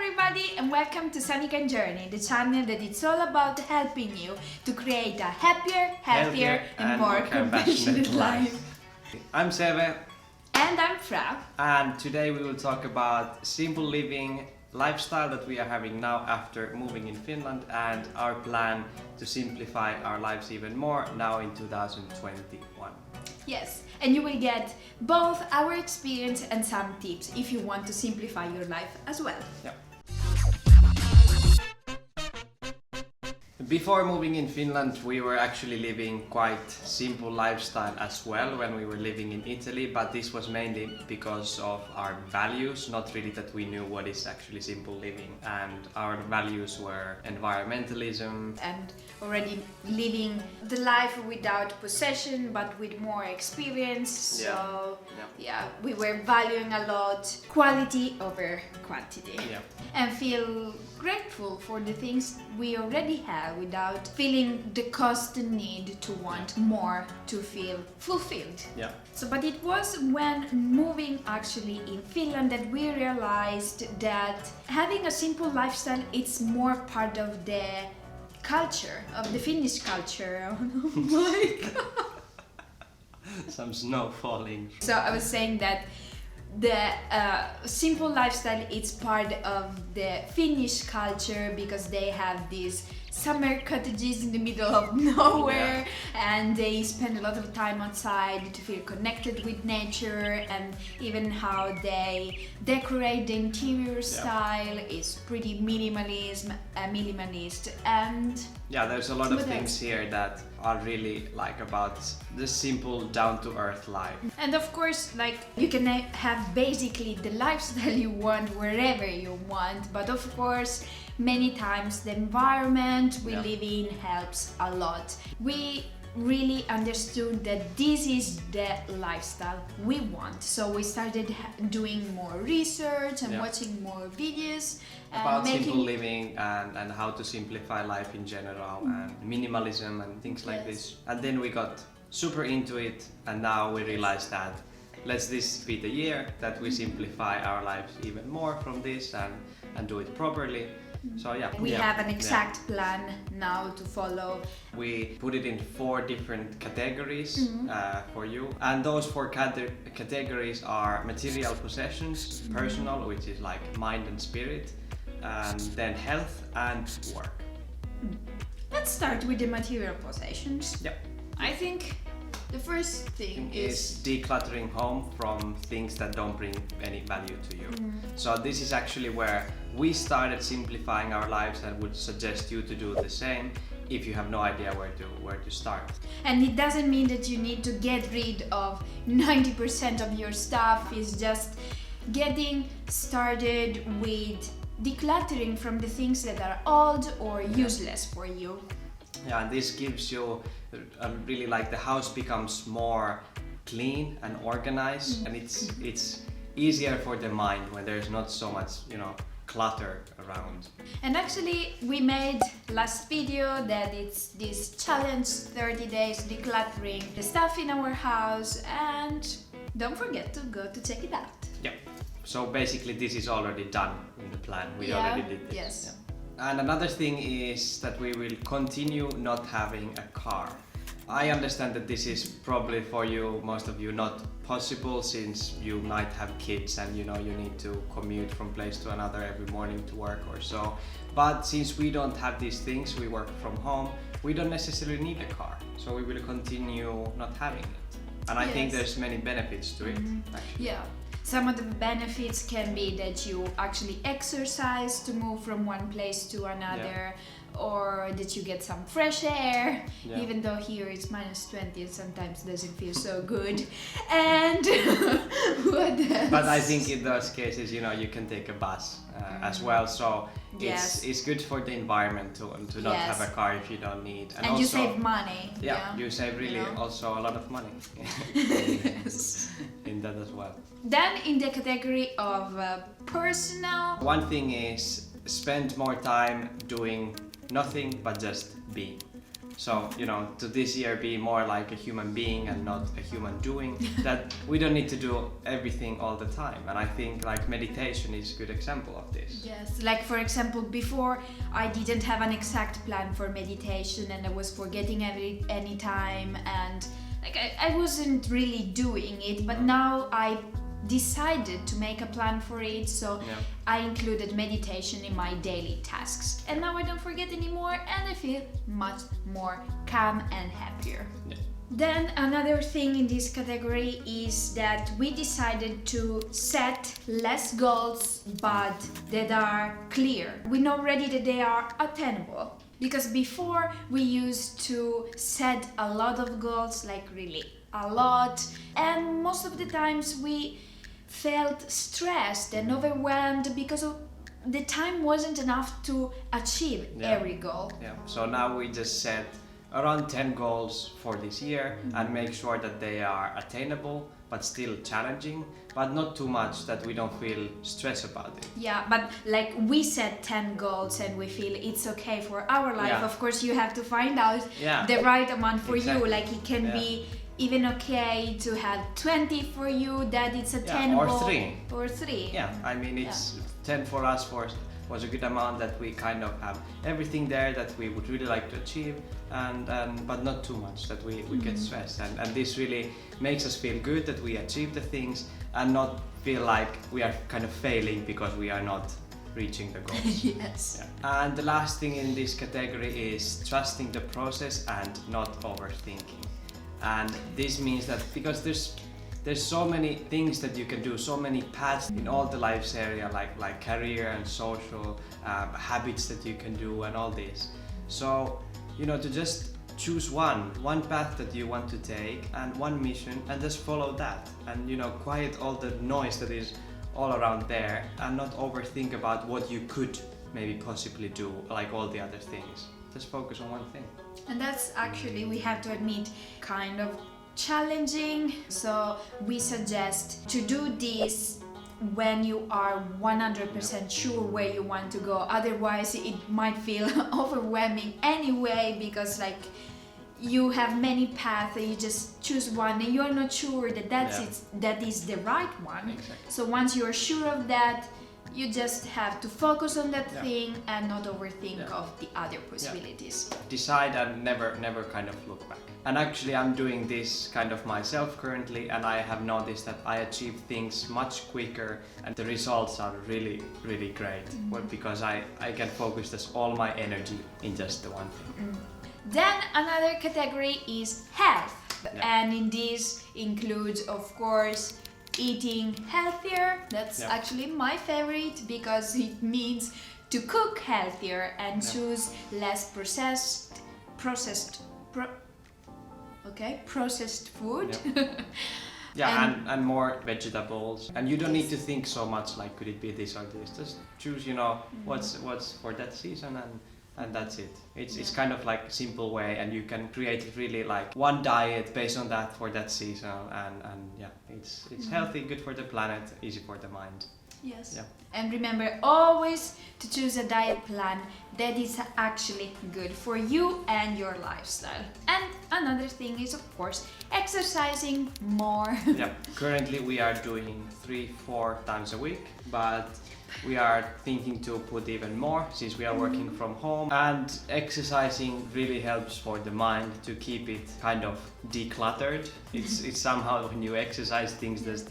everybody and welcome to Sonic Journey, the channel that is all about helping you to create a happier, healthier and more compassionate life. I'm Seve. And I'm Fra. And today we will talk about simple living lifestyle that we are having now after moving in Finland and our plan to simplify our lives even more now in 2021. Yes, and you will get both our experience and some tips if you want to simplify your life as well. Yeah. Before moving in Finland, we were actually living quite simple lifestyle as well when we were living in Italy, but this was mainly because of our values, not really that we knew what is actually simple living. And our values were environmentalism and already living the life without possession but with more experience. So we were valuing a lot quality over quantity. Yeah. And feel grateful for the things we already have without feeling the constant need to want more to feel fulfilled. Yeah. So, but it was when moving actually in Finland that we realized that having a simple lifestyle, it's more part of the culture, of the Finnish culture. Oh my God. Some snow falling. So I was saying that the simple lifestyle is part of the Finnish culture because they have these summer cottages in the middle of nowhere and they spend a lot of time outside to feel connected with nature, and even how they decorate the interior style is pretty minimalist, and there's a lot of things here that are really like about the simple down-to-earth life. And of course, like, you can have basically the lifestyle you want wherever you want, but of course many times the environment we live in helps a lot. We really understood that this is the lifestyle we want, so we started doing more research and watching more videos about simple living and how to simplify life in general and minimalism and things like this. And then we got super into it, and now we realize that let's this be the year that we simplify our lives even more from this and do it properly. So we have an exact plan now to follow. We put it in 4 different categories for you, and those 4 categories are material possessions, personal, which is like mind and spirit, and then health and work. Let's start with the material possessions. Yeah. I think the first thing is decluttering home from things that don't bring any value to you. So this is actually where we started simplifying our lives, and would suggest you to do the same if you have no idea where to start. And it doesn't mean that you need to get rid of 90% of your stuff. It's just getting started with decluttering from the things that are old or useless for you. Yeah, and this gives you really like the house becomes more clean and organized, and it's easier for the mind when there's not so much, clutter around. And actually we made last video that it's this challenge 30 days decluttering the stuff in our house, and don't forget to go to check it out. Yeah. So basically this is already done in the plan. We already did this. Yes. Yeah. And another thing is that we will continue not having a car. I understand that this is probably for you, most of you, not possible since you might have kids and you need to commute from place to another every morning to work or so. But since we don't have these things, we work from home, we don't necessarily need a car. So we will continue not having it. And I think there's many benefits to it, actually. Yeah. Some of the benefits can be that you actually exercise to move from one place to another, or that you get some fresh air, even though here it's -20 and sometimes doesn't feel so good. And what else? But I think in those cases, you can take a bus as well, so it's good for the environment to not have a car if you don't need. And also, you save money. You save really also a lot of money in that as well. Then in the category of personal, one thing is spend more time doing nothing but just being. So, to this year be more like a human being and not a human doing, that we don't need to do everything all the time. And I think like meditation is a good example of this. Yes, like for example, before I didn't have an exact plan for meditation and I was forgetting any time, and like I wasn't really doing it, but now I decided to make a plan for it, so I included meditation in my daily tasks, and now I don't forget anymore and I feel much more calm and happier. Then another thing in this category is that we decided to set less goals but that are clear. We know already that they are attainable, because before we used to set a lot of goals, like really a lot, and most of the times we felt stressed and overwhelmed because the time wasn't enough to achieve every goal. So now we just set around 10 goals for this year and make sure that they are attainable but still challenging, but not too much that we don't feel stress about it. Yeah, but like we set 10 goals and we feel it's okay for our life. Of course, you have to find out the right amount for you. Like it can be even okay to have 20 for you, that it's attainable. Or three. Yeah, I mean it's 10 for us was a good amount, that we kind of have everything there that we would really like to achieve, and but not too much that we get stressed, and this really makes us feel good that we achieve the things and not feel like we are kind of failing because we are not reaching the goals. Yes. And the last thing in this category is trusting the process and not overthinking. And this means that because there's so many things that you can do, so many paths in all the lives area, like career and social habits that you can do and all this. So, to just choose one path that you want to take and one mission, and just follow that, and quiet all the noise that is all around there, and not overthink about what you could maybe possibly do, like all the other things. Just focus on one thing. And that's actually, we have to admit, kind of challenging. So we suggest to do this when you are 100% sure where you want to go. Otherwise, it might feel overwhelming anyway, because like you have many paths and you just choose one and you're not sure that that is the right one. Exactly. So once you're sure of that, you just have to focus on that thing and not overthink of the other possibilities. Decide and never kind of look back. And actually I'm doing this kind of myself currently, and I have noticed that I achieve things much quicker and the results are really, really great. Well, because I can focus just all my energy in just the one thing. Then another category is health. And in this includes, of course, eating healthier. That's actually my favorite, because it means to cook healthier and choose less processed food. And more vegetables, and you don't need to think so much like could it be this or this. Just choose what's for that season, and that's it. It's kind of like a simple way, and you can create really like one diet based on that for that season, and it's healthy, good for the planet, easy for the mind. Yes. Yeah. And remember always to choose a diet plan that is actually good for you and your lifestyle. And another thing is, of course, exercising more. Currently we are doing 3-4 times a week, but we are thinking to put even more since we are working from home, and exercising really helps for the mind to keep it kind of decluttered. It's somehow when you exercise, things just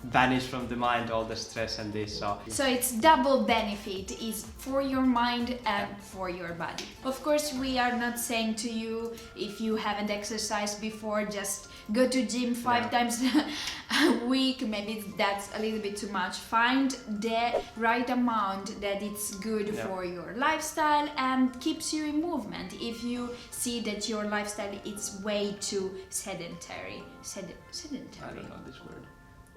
vanish from the mind, all the stress and this. So it's double benefit, is for your mind and for your body. Of course, we are not saying to you, if you haven't exercised before, just go to gym 5 times a week. Maybe that's a little bit too much. Find the right amount that it's good for your lifestyle and keeps you in movement. If you see that your lifestyle is way too sedentary. I don't know this word.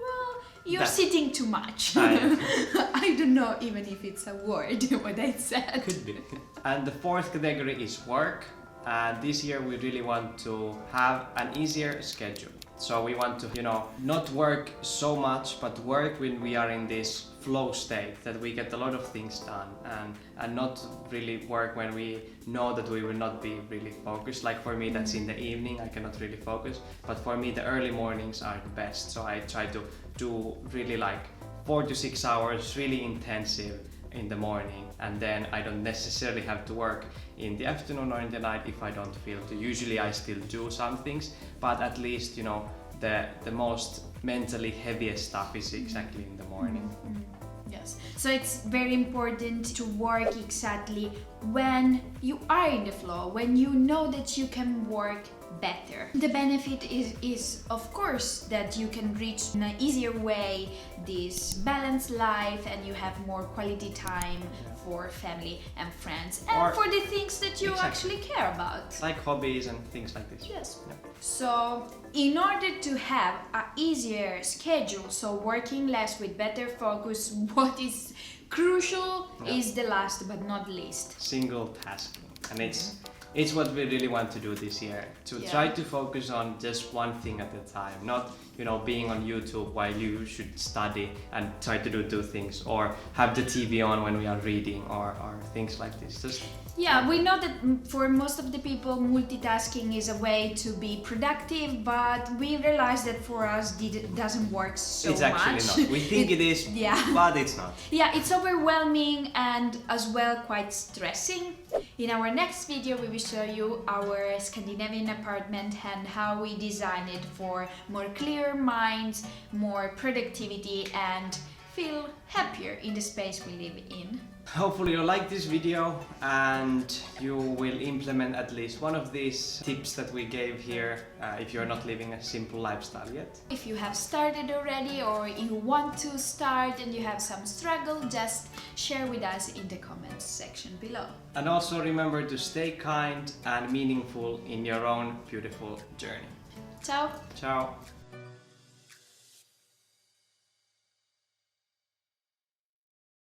Well, you're sitting too much. I don't know even if it's a word what I said. Could be. And the fourth category is work. And this year we really want to have an easier schedule. So we want to, not work so much, but work when we are in this flow state, that we get a lot of things done, and not really work when we know that we will not be really focused. Like for me, that's in the evening, I cannot really focus, but for me the early mornings are the best. So I try to do really like 4 to 6 hours, really intensive in the morning, and then I don't necessarily have to work in the afternoon or in the night if I don't feel to. Usually I still do some things, but at least the most mentally heaviest stuff is exactly in the morning. Yes, so it's very important to work exactly when you are in the flow, when you know that you can work better. The benefit is of course that you can reach in an easier way this balanced life, and you have more quality time for family and friends, and for the things that you actually care about, like hobbies and things like this. Yes. Yeah. So in order to have an easier schedule, so working less with better focus, what is crucial is the last but not least, single tasking. And it's what we really want to do this year, to try to focus on just one thing at a time, not being on YouTube while you should study and try to do 2 things, or have the TV on when we are reading, or things like this. We know that for most of the people multitasking is a way to be productive, but we realize that for us it doesn't work so much. It's actually not. We think it is, but it's not. Yeah, it's overwhelming and as well quite stressing. In our next video we will show you our Scandinavian apartment and how we design it for more clear minds, more productivity, and feel happier in the space we live in. Hopefully you like this video and you will implement at least one of these tips that we gave here if you're not living a simple lifestyle yet. If you have started already, or you want to start and you have some struggle, just share with us in the comments section below. And also remember to stay kind and meaningful in your own beautiful journey. Ciao! Ciao!